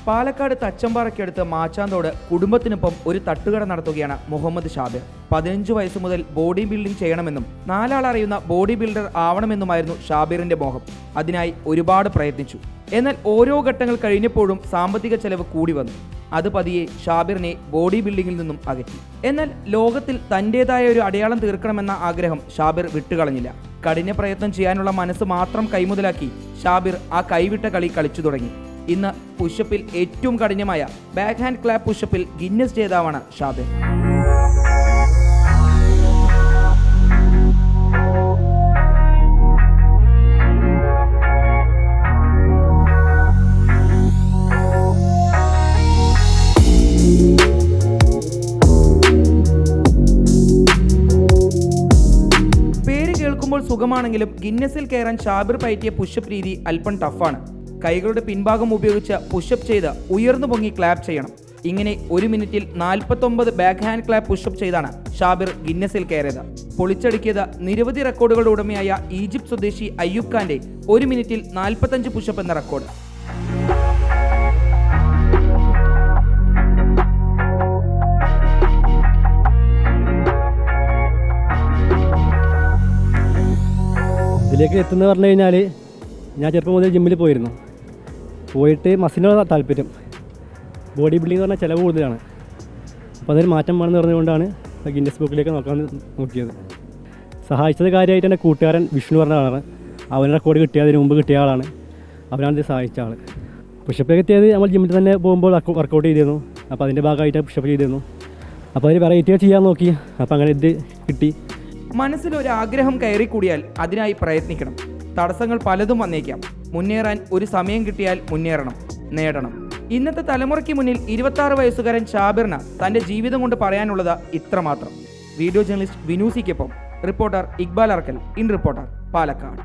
പാലക്കാട് തച്ചമ്പാറയ്ക്കടുത്ത് മാച്ചാന്തോട് കുടുംബത്തിനൊപ്പം ഒരു തട്ടുകട നടത്തുകയാണ് മുഹമ്മദ് ഷാബിർ. 15 വയസ്സ് മുതൽ ബോഡി ബിൽഡിംഗ് ചെയ്യണമെന്നും 4 ആൾ അറിയുന്ന ബോഡി ബിൽഡർ ആവണമെന്നുമായിരുന്നു ഷാബിറിന്റെ മോഹം. അതിനായി ഒരുപാട് പ്രയത്നിച്ചു. എന്നാൽ ഓരോ ഘട്ടങ്ങൾ കഴിഞ്ഞപ്പോഴും സാമ്പത്തിക ചെലവ് കൂടി വന്നു. അത് പതിയെ ഷാബിറിനെ ബോഡി ബിൽഡിംഗിൽ നിന്നും അകറ്റി. എന്നാൽ ലോകത്തിൽ തൻ്റെതായ ഒരു അടയാളം തീർക്കണമെന്ന ആഗ്രഹം ഷാബിർ വിട്ടുകളഞ്ഞില്ല. കഠിന പ്രയത്നം ചെയ്യാനുള്ള മനസ്സ് മാത്രം കൈമുതലാക്കി ഷാബിർ ആ കൈവിട്ട കളി കളിച്ചു തുടങ്ങി. ഇന്ന് പുഷപ്പിൽ ഏറ്റവും കഠിനമായ ബാക്ക് ഹാൻഡ് ക്ലാപ്പ് പുഷപ്പിൽ ഗിന്നസ് ജേതാവാണ് ഷാബിർ. പേര് കേൾക്കുമ്പോൾ സുഖമാണെങ്കിലും ഗിന്നസിൽ കയറാൻ ഷാബിർ പയറ്റിയ പുഷപ്പ് രീതി അല്പം ടഫാണ്. കൈകളുടെ പിൻഭാഗം ഉപയോഗിച്ച് പുഷപ്പ് ചെയ്ത് ഉയർന്നു പൊങ്ങി ക്ലാപ്പ് ചെയ്യണം. ഇങ്ങനെ 1 മിനിറ്റിൽ 49 ബാക്ക് ഹാൻഡ് ക്ലാപ്പ് പുഷപ്പ് ചെയ്താണ് ഷാബിർ ഗിന്നസിൽ കയറിയത്. പൊളിച്ചടുക്കിയത് നിരവധി റെക്കോർഡുകളുടെ ഉടമയായ ഈജിപ്ത് സ്വദേശി അയ്യൂബ് ഖാന്റെ 1 മിനിറ്റിൽ 45 പുഷപ്പ് എന്ന റെക്കോർഡ്. ഇതിലേക്ക് എത്തുന്ന പറഞ്ഞു കഴിഞ്ഞാൽ ഞാൻ ചെറുപ്പം മുതൽ ജിമ്മിൽ പോയിട്ട് മസിലിനോട് താല്പര്യം. ബോഡി ബിൽഡിംഗ് എന്ന് പറഞ്ഞാൽ ചിലവ് കൂടുതലാണ്. അപ്പോൾ അതൊരു മാറ്റം വേണമെന്ന് പറഞ്ഞുകൊണ്ടാണ് ഗിന്നസ് ബുക്കിലേക്ക് നോക്കിയത്. സഹായിച്ചത് കാര്യമായിട്ട് എൻ്റെ കൂട്ടുകാരൻ വിഷ്ണു പറഞ്ഞ ആളാണ്. അവന് റെക്കോർഡ് കിട്ടിയതിന് മുമ്പ് കിട്ടിയ ആളാണ്. അവനാണ് ഇത് സഹായിച്ച ആൾ. പുഷപ്പ് എത്തിയത് നമ്മൾ ജിമ്മിൽ തന്നെ പോകുമ്പോൾ വർക്കൗട്ട് ചെയ്തിരുന്നു. അപ്പോൾ അതിൻ്റെ ഭാഗമായിട്ട് പുഷപ്പ് ചെയ്തിരുന്നു. അപ്പോൾ അതിന് വെറൈറ്റികൾ ചെയ്യാൻ നോക്കി. അപ്പോൾ അങ്ങനെ ഇത് കിട്ടി. മനസ്സിലൊരാഗ്രഹം കയറിക്കൂടിയാൽ അതിനായി പ്രയത്നിക്കണം. തടസ്സങ്ങൾ പലതും വന്നേക്കാം. മുന്നേറാൻ ഒരു സമയം കിട്ടിയാൽ മുന്നേറണം, നേടണം. ഇന്നത്തെ തലമുറയ്ക്ക് മുന്നിൽ 26 വയസ്സുകാരൻ ഷാബിറിന് തൻ്റെ ജീവിതം കൊണ്ട് പറയാനുള്ളത് ഇത്രമാത്രം. വീഡിയോ ജേർണലിസ്റ്റ് വിനൂസിക്കൊപ്പം reporter Iqbal Arkal, in reporter, Palakkad.